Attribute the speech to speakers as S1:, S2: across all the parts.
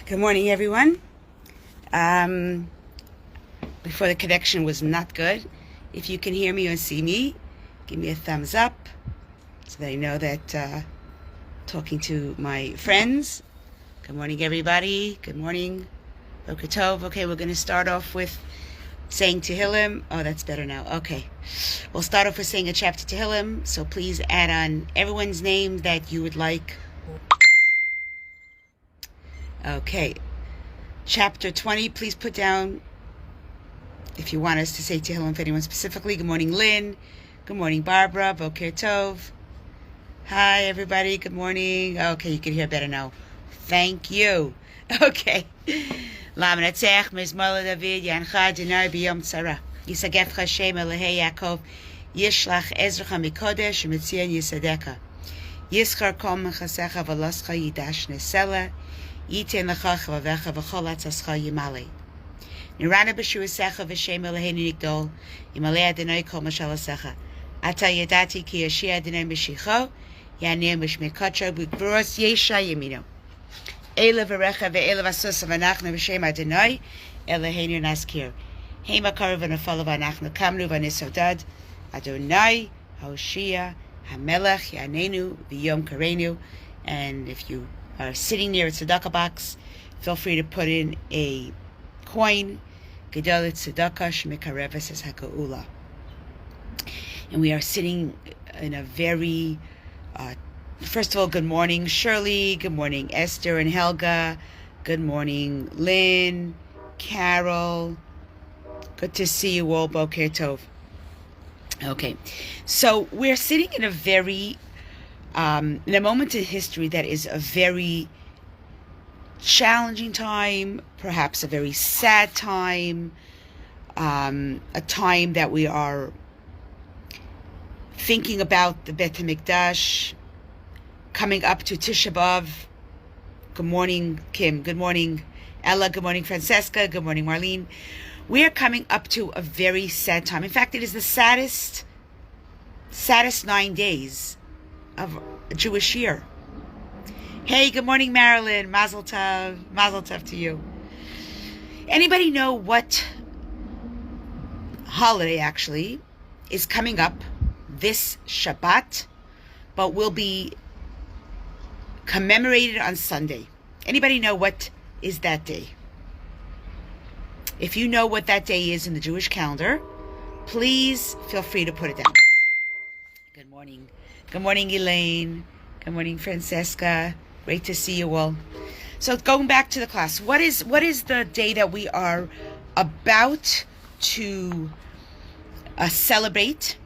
S1: Good morning, everyone. Before the connection was not good, if you can hear me or see me, give me a thumbs up so that I know that talking to my friends. Good morning, everybody. Good morning. Boker Tov. Okay, we're going to start off with saying Tehillim. Oh, that's better now. Okay. We'll start off with saying a chapter Tehillim, so please add on everyone's name that you would like. Okay. Chapter 20, please put down if you want us to say Tehillim for anyone specifically. Good morning, Lynn. Good morning, Barbara. Boker Tov. Hi, everybody. Good morning. Okay, you can hear better now. Thank you. Okay. La'anetzach mizmor David yancha Adonai b'yom tzara. Yisagefcha Hashem Elahei Yaakov. Yishlach ezracha mikodesh u'mitzion yisadeka. Yischar kol mechasecha v'loscha yidash nesela. Yiten lecha chavavecha v'chol atzascha yimale. Nirana b'shuasecha v'shem Eloheinu nigdol. Yimalei Adonai kol mashalasecha. Ata yadati ki yashia Adonai b'shicho. Yanim b'shmei kodsho b'gvuros yesha yemino. Eile v'recha ve'eile v'asusa v'anachnu v'shem Adonai Eloheinu naskir. Hema karu v'nafalo v'anachnu kamnu v'nisodad. Adonai Hoshia Hamelech Yanenu v'yom karenu. And if you are sitting near a tzedakah box, feel free to put in a coin. Gedolet tzedakah shmikareves es ha'geula. And we are sitting in a very first of all, good morning, Shirley. Good morning, Esther and Helga. Good morning, Lynn, Carol. Good to see you all. Boker Tov. Okay, so we're sitting in a very, in a moment in history that is a very challenging time, perhaps a very sad time, a time that we are thinking about the Beit HaMikdash, coming up to Tisha B'Av. Good morning, Kim. Good morning, Ella. Good morning, Francesca. Good morning, Marlene. We are coming up to a very sad time. In fact, it is the saddest 9 days of a Jewish year. Hey, good morning, Marilyn. Mazel tov. Mazel tov to you. Anybody know what holiday actually is coming up this Shabbat, but will be commemorated on Sunday? Anybody know what is that day? If you know what that day is in the Jewish calendar, please feel free to put it down. Good morning. Good morning, Elaine. Good morning, Francesca. Great to see you all. So going back to the class, what is the day that we are about to celebrate?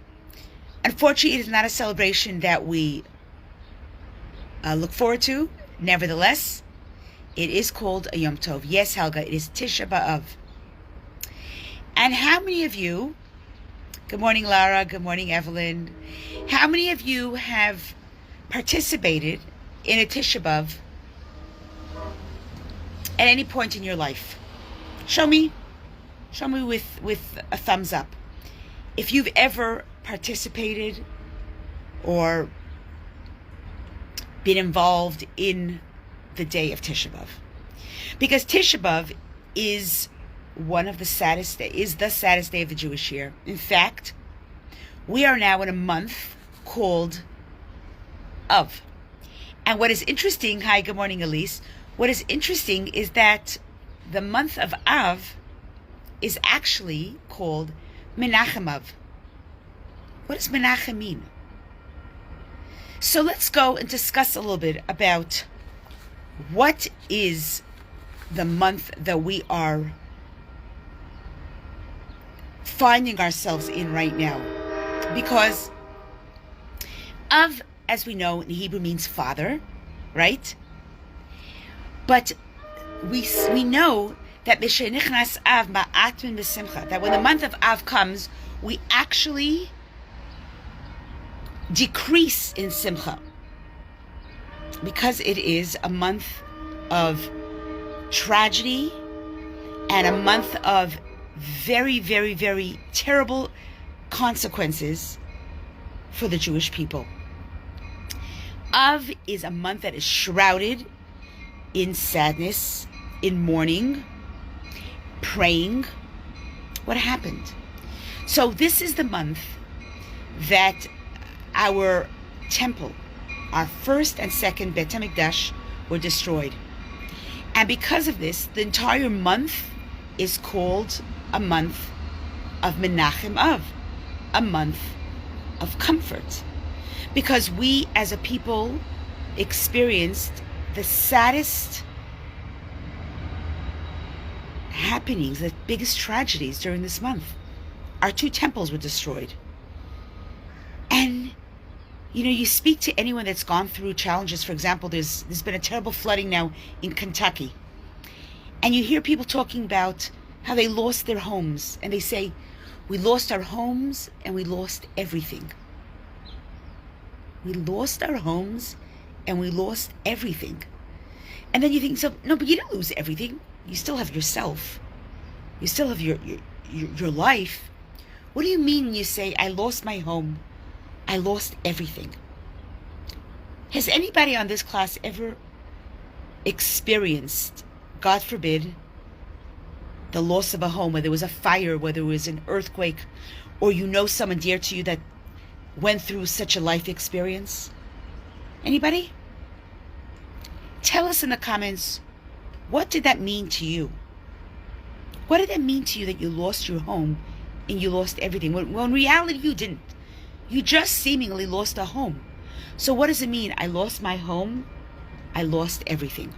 S1: Unfortunately, it is not a celebration that we look forward to. Nevertheless, it is called a Yom Tov. Yes, Helga, it is Tisha B'Av. And how many of you, good morning, Lara, good morning, Evelyn, how many of you have participated in a Tisha B'Av at any point in your life? Show me with a thumbs up. If you've ever participated or been involved in the day of Tisha B'Av. Because Tisha B'Av is the saddest day of the Jewish year. In fact, we are now in a month called Av. And what is interesting, hi, good morning, Elise. What is interesting is that the month of Av is actually called Menachem Av. What does Menachem mean? So let's go and discuss a little bit about what is the month that we are finding ourselves in right now. Because Av, as we know, in Hebrew means father, right? But we know that that when the month of Av comes, we actually decrease in simcha, because it is a month of tragedy and a month of very, very, very terrible consequences for the Jewish people. Av is a month that is shrouded in sadness in mourning, praying. What happened? So this is the month that our temple, our first and second Bet HaMikdash, were destroyed. And because of this, the entire month is called a month of Menachem Av, a month of comfort. Because we as a people experienced the saddest happenings, the biggest tragedies during this month. Our two temples were destroyed. And you speak to anyone that's gone through challenges. For example, there's been a terrible flooding now in Kentucky. And you hear people talking about how they lost their homes. And they say, we lost our homes and we lost everything. We lost our homes and we lost everything. And then you think, so no, but you didn't lose everything. You still have yourself. You still have your life. What do you mean when you say, I lost my home? I lost everything. Has anybody on this class ever experienced, God forbid, the loss of a home, whether it was a fire, whether it was an earthquake, or someone dear to you that went through such a life experience? Anybody? Tell us in the comments, what did that mean to you? What did that mean to you that you lost your home and you lost everything? Well, in reality, you didn't. You just seemingly lost a home. So what does it mean? I lost my home. I lost everything.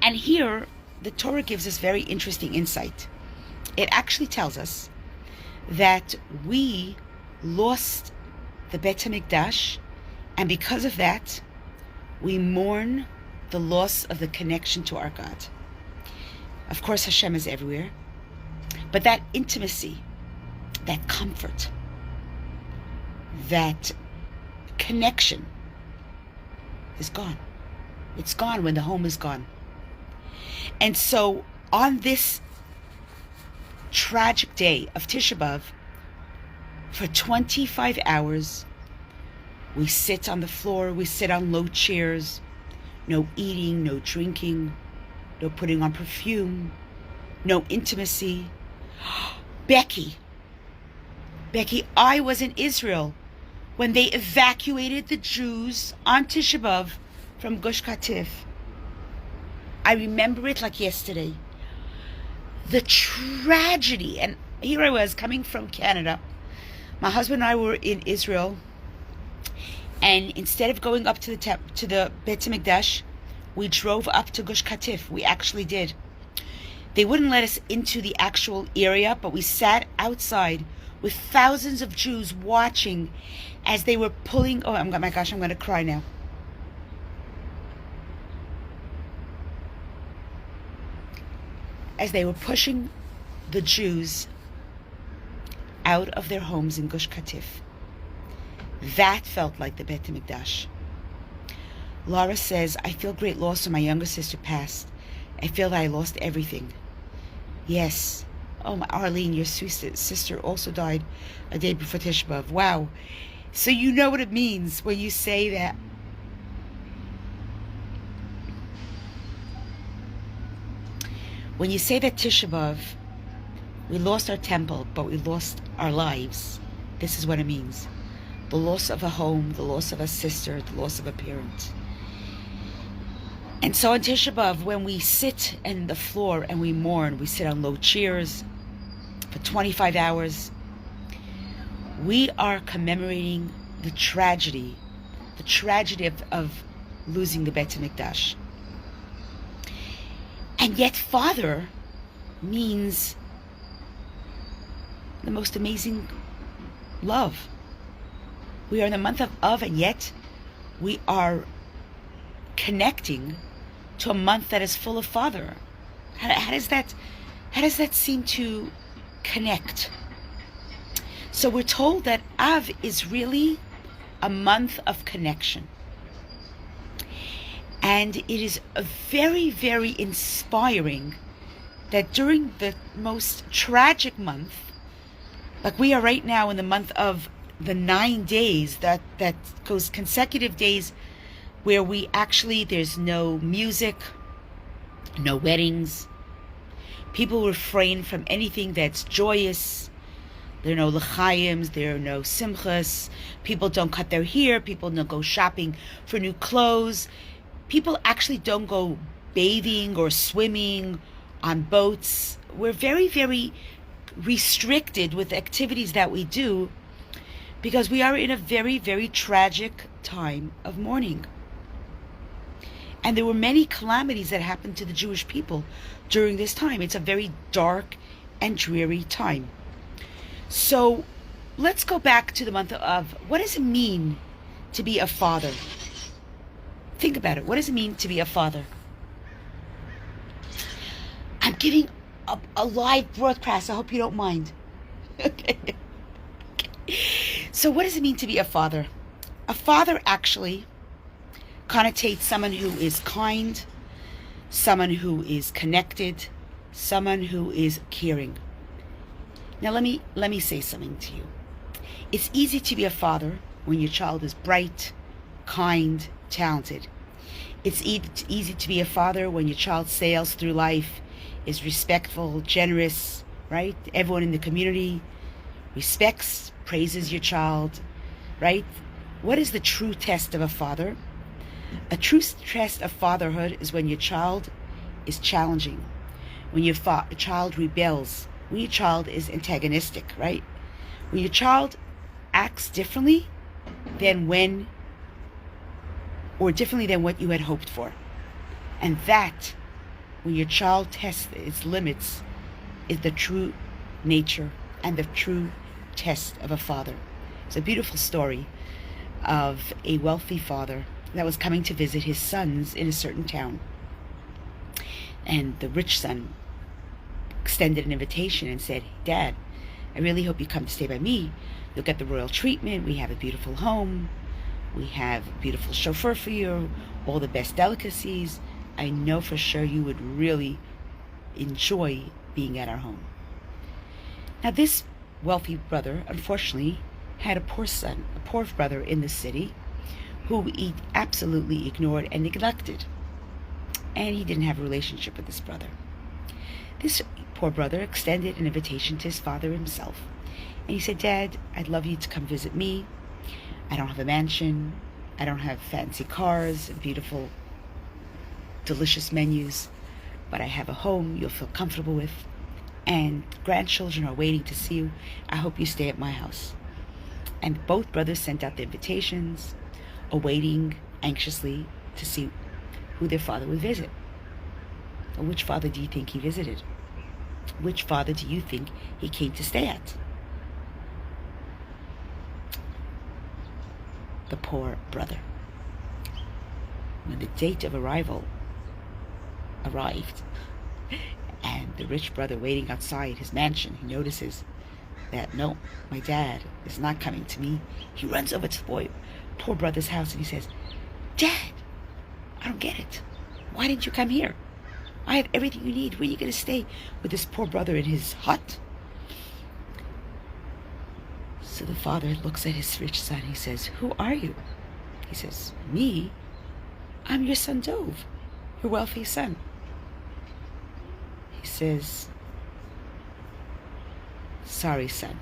S1: And here, the Torah gives us very interesting insight. It actually tells us that we lost the Bet HaMikdash, and because of that, we mourn the loss of the connection to our God. Of course, Hashem is everywhere, but that intimacy, that comfort, that connection is gone. It's gone when the home is gone. And so on this tragic day of Tisha B'Av, for 25 hours, we sit on the floor, we sit on low chairs, no eating, no drinking, no putting on perfume, no intimacy. Becky, I was in Israel when they evacuated the Jews on Tisha B'Av from Gush Katif. I remember it like yesterday. The tragedy. And here I was coming from Canada. My husband and I were in Israel. And instead of going up to the Bet HaMikdash, we drove up to Gush Katif. We actually did. They wouldn't let us into the actual area, but we sat outside with thousands of Jews watching as they were pulling. Oh my gosh, I'm going to cry now. As they were pushing the Jews out of their homes in Gush Katif. That felt like the Bet HaMikdash. Laura says, I feel great loss when my younger sister passed. I feel that I lost everything. Yes. Oh, Arlene, your sweet sister also died a day before Tisha B'Av. Wow. So you know what it means when you say that. When you say that Tisha B'Av, we lost our temple, but we lost our lives. This is what it means. The loss of a home, the loss of a sister, the loss of a parent. And so on Tisha B'Av, when we sit on the floor and we mourn, we sit on low chairs for 25 hours, we are commemorating the tragedy of losing the Bet HaMikdash. And yet Father means the most amazing love. We are in the month of Av, and yet we are connecting to a month that is full of Father. How does that seem to connect? So we're told that Av is really a month of connection. And it is a very, very inspiring that during the most tragic month, like we are right now in the month of the 9 days, that goes consecutive days where we actually, there's no music, no weddings. People refrain from anything that's joyous. There are no l'chaims, there are no simchas. People don't cut their hair. People don't go shopping for new clothes. People actually don't go bathing or swimming on boats. We're very, very restricted with activities that we do because we are in a very, very tragic time of mourning. And there were many calamities that happened to the Jewish people during this time. It's a very dark and dreary time. So let's go back to the month of, what does it mean to be a father? Think about it. What does it mean to be a father? I'm giving a live broadcast. I hope you don't mind. Okay. So what does it mean to be a father? A father actually connotates someone who is kind, someone who is connected, someone who is caring. Now let me say something to you. It's easy to be a father when your child is bright, kind, talented. It's easy to be a father when your child sails through life, is respectful, generous, right? Everyone in the community respects, praises your child, right? What is the true test of a father? A true test of fatherhood is when your child is challenging, when your child rebels, when your child is antagonistic, right? When your child acts differently than when, or differently than what you had hoped for. And that, when your child tests its limits, is the true nature and the true test of a father. It's a beautiful story of a wealthy father that was coming to visit his sons in a certain town. And the rich son extended an invitation and said, "Dad, I really hope you come to stay by me. You'll get the royal treatment. We have a beautiful home. We have a beautiful chauffeur for you, all the best delicacies. I know for sure you would really enjoy being at our home." Now this wealthy brother, unfortunately, had a poor son, a poor brother in the city, who he absolutely ignored and neglected. And he didn't have a relationship with this brother. This poor brother extended an invitation to his father himself. And he said, "Dad, I'd love you to come visit me. I don't have a mansion. I don't have fancy cars, beautiful, delicious menus, but I have a home you'll feel comfortable with. And grandchildren are waiting to see you. I hope you stay at my house." And both brothers sent out the invitations, awaiting anxiously to see who their father would visit. Well, which father do you think he visited? Which father do you think he came to stay at? The poor brother. When the date of arrival arrived, and the rich brother waiting outside his mansion, he notices that, no, my dad is not coming to me. He runs over to the poor brother's house and he says, "Dad, I don't get it. Why didn't you come here? I have everything you need. Where are you going to stay with this poor brother in his hut?" So the father looks at his rich son. He says, "Who are you?" He says, "Me? I'm your son Dove, your wealthy son." He says, "Sorry, son,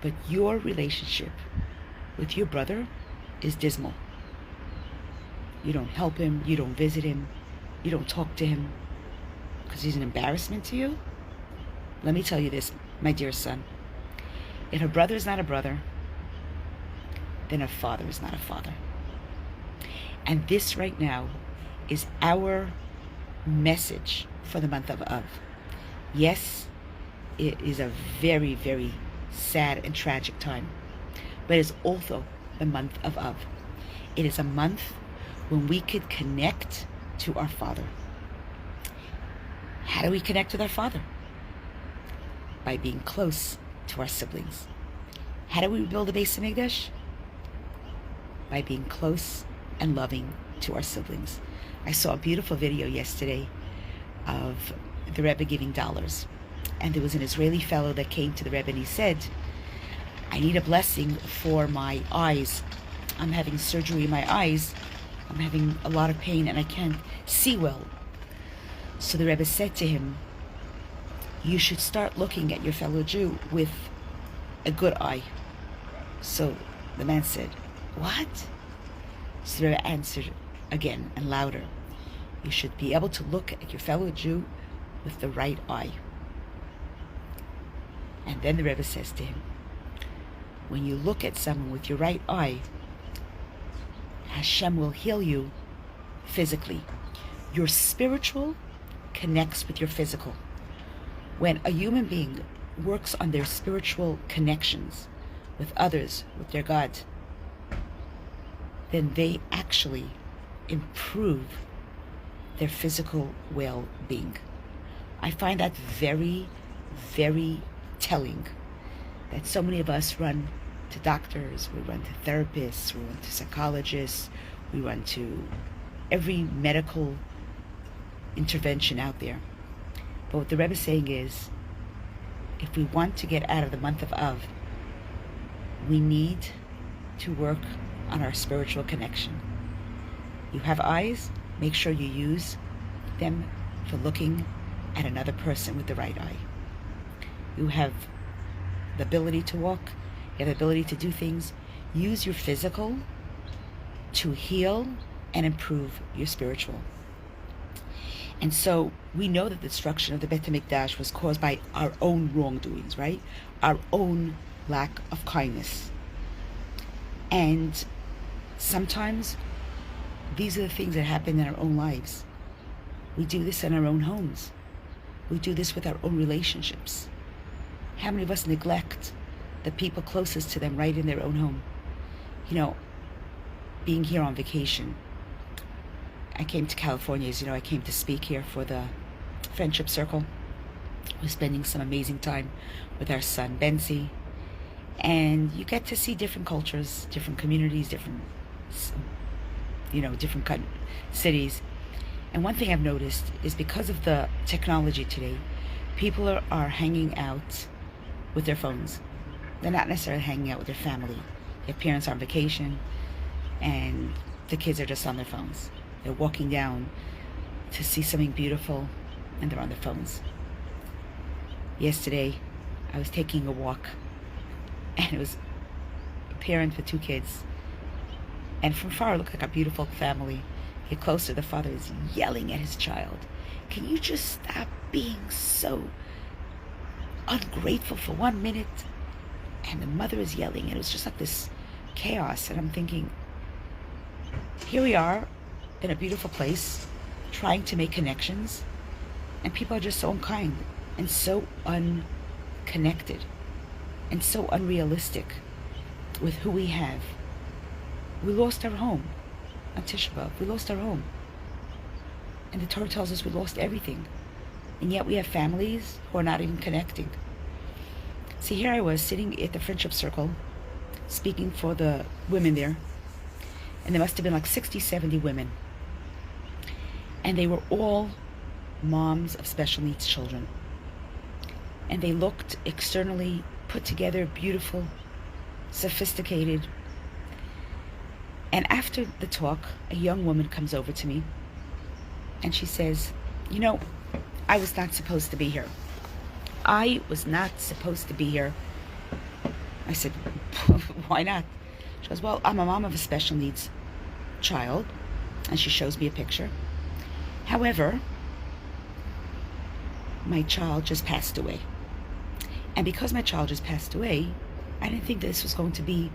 S1: but your relationship with your brother is dismal. You don't help him, you don't visit him, you don't talk to him because he's an embarrassment to you. Let me tell you this, my dear son. If a brother is not a brother, then a father is not a father." And this right now is our message for the month of Av. Yes, it is a very, very sad and tragic time, but it's also the month of Av. It is a month when we could connect to our Father. How do we connect with our Father? By being close to our siblings. How do we build a Beis Hamikdash? By being close and loving to our siblings. I saw a beautiful video yesterday of the Rebbe giving dollars. And there was an Israeli fellow that came to the Rebbe and he said, "I need a blessing for my eyes. I'm having surgery in my eyes I'm having a lot of pain and I can't see well. So the Rebbe said to him, you should start looking at your fellow Jew with a good eye. So the man said, what? So the Rebbe answered again and louder, you should be able to look at your fellow Jew with the right eye. And then the Rebbe says to him, when you look at someone with your right eye, Hashem will heal you physically. Your spiritual connects with your physical. When a human being works on their spiritual connections with others, with their God, then they actually improve their physical well-being. I find that very, very telling, that so many of us run to doctors, we run to therapists, we run to psychologists, we run to every medical intervention out there. But what the Rebbe is saying is, if we want to get out of the month of Av, we need to work on our spiritual connection. You have eyes, make sure you use them for looking at another person with the right eye. You have the ability to walk, you have the ability to do things. Use your physical to heal and improve your spiritual. And so we know that the destruction of the Beit HaMikdash was caused by our own wrongdoings, right? Our own lack of kindness. And sometimes these are the things that happen in our own lives. We do this in our own homes. We do this with our own relationships. How many of us neglect the people closest to them right in their own home? You know, being here on vacation, I came to California, as you know, I came to speak here for the Friendship Circle. We're spending some amazing time with our son, Bensi. And you get to see different cultures, different communities, different cities. And one thing I've noticed is because of the technology today, people are hanging out with their phones. They're not necessarily hanging out with their family. Their parents are on vacation and the kids are just on their phones. They're walking down to see something beautiful and they're on their phones. Yesterday, I was taking a walk and it was a parent with 2 kids. And from far, it looked like a beautiful family. Get closer, the father is yelling at his child. Can you just stop being so ungrateful for 1 minute? And the mother is yelling, and it was just like this chaos. And I'm thinking, here we are in a beautiful place, trying to make connections, and people are just so unkind and so unconnected and so unrealistic with who we have. We lost our home on Tisha B'Av. We lost our home. And the Torah tells us we lost everything. And yet we have families who are not even connecting. See, here I was sitting at the Friendship Circle, speaking for the women there. And there must have been like 60, 70 women. And they were all moms of special needs children. And they looked externally put together, beautiful, sophisticated. And after the talk, a young woman comes over to me and she says, you know, I was not supposed to be here. I was not supposed to be here. I said, why not? She goes, well, I'm a mom of a special needs child. And she shows me a picture. However, my child just passed away. And because my child just passed away, I didn't think this was going to be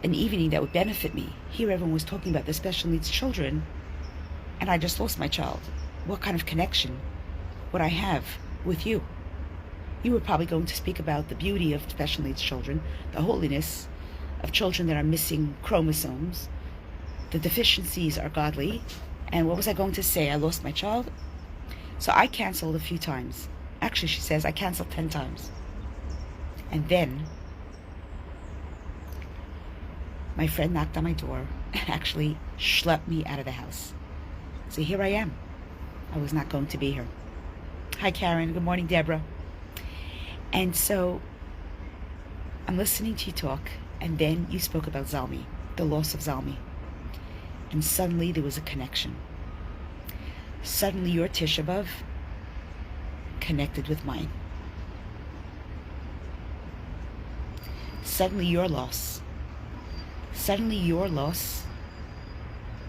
S1: an evening that would benefit me. Here everyone was talking about the special needs children, and I just lost my child. What kind of connection would I have with you? You were probably going to speak about the beauty of special needs children, the holiness of children that are missing chromosomes. The deficiencies are godly. And what was I going to say? I lost my child? So I canceled a few times. Actually, she says, I canceled 10 times. And then my friend knocked on my door and actually schlepped me out of the house. So here I am. I was not going to be here. Hi, Karen. Good morning, Deborah. And so I'm listening to you talk, and then you spoke about Zalmi, the loss of Zalmi. And suddenly there was a connection. Suddenly your Tisha B'Av connected with mine. Suddenly your loss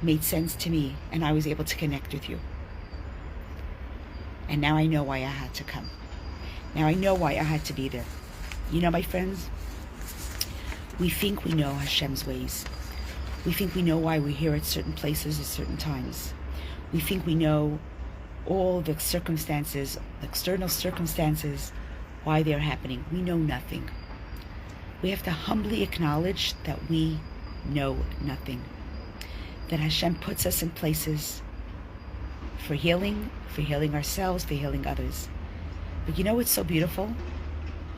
S1: made sense to me, and I was able to connect with you. And now I know why I had to come. Now I know why I had to be there. You know, my friends, we think we know Hashem's ways. We think we know why we're here at certain places at certain times. We think we know all the circumstances, the external circumstances, why they're happening. We know nothing. We have to humbly acknowledge that we know nothing. That Hashem puts us in places for healing ourselves, for healing others. But you know what's so beautiful?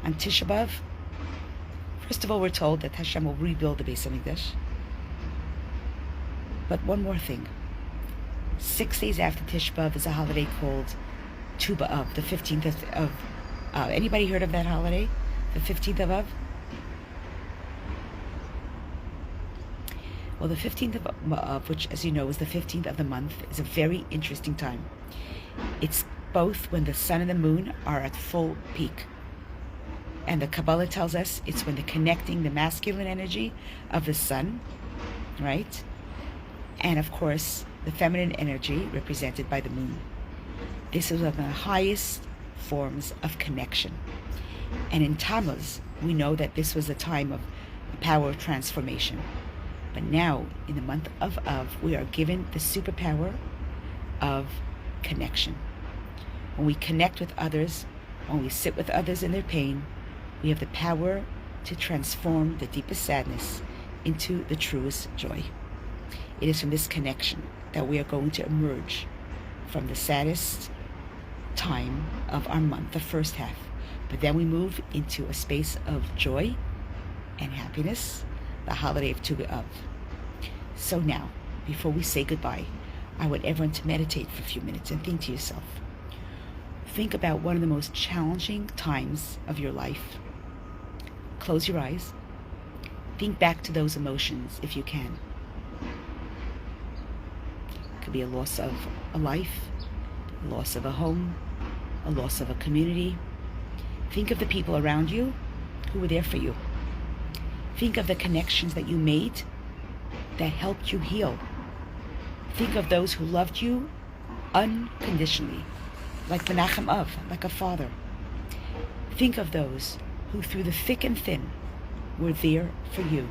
S1: On Tisha B'Av, first of all, we're told that Hashem will rebuild the Beis HaMikdash. But one more thing. 6 days after Tisha B'Av is a holiday called Tu B'Av, the 15th of anybody heard of that holiday? The 15th of Av? Well, the 15th of Av, which, as you know, is the 15th of the month, is a very interesting time. It's both when the sun and the moon are at full peak. And the Kabbalah tells us it's when they're connecting the masculine energy of the sun, right? And, of course, the feminine energy represented by the moon. This is one of the highest forms of connection. And in Tammuz, we know that this was a time of power of transformation. But now, in the month of Av, we are given the superpower of connection. When we connect with others, when we sit with others in their pain, we have the power to transform the deepest sadness into the truest joy. It is from this connection that we are going to emerge from the saddest time of our month, the first half. But then we move into a space of joy and happiness, the holiday of Tu B'Av. So now, before we say goodbye, I want everyone to meditate for a few minutes and think to yourself. Think about one of the most challenging times of your life. Close your eyes. Think back to those emotions if you can. It could be a loss of a life, a loss of a home, a loss of a community. Think of the people around you who were there for you. Think of the connections that you made that helped you heal. Think of those who loved you unconditionally, like Menachem Av, like a father. Think of those who through the thick and thin were there for you.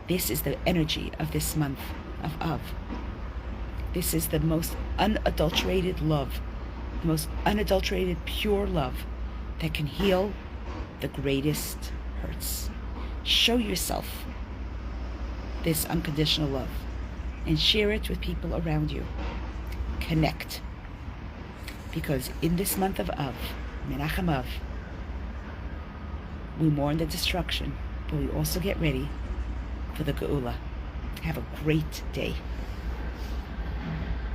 S1: This is the energy of this month of Av. This is the most unadulterated love, the most unadulterated pure love that can heal the greatest hurts. Show yourself this unconditional love and share it with people around you. Connect. Because in this month of Av, Menachem Av, we mourn the destruction, but we also get ready for the Geula. Have a great day.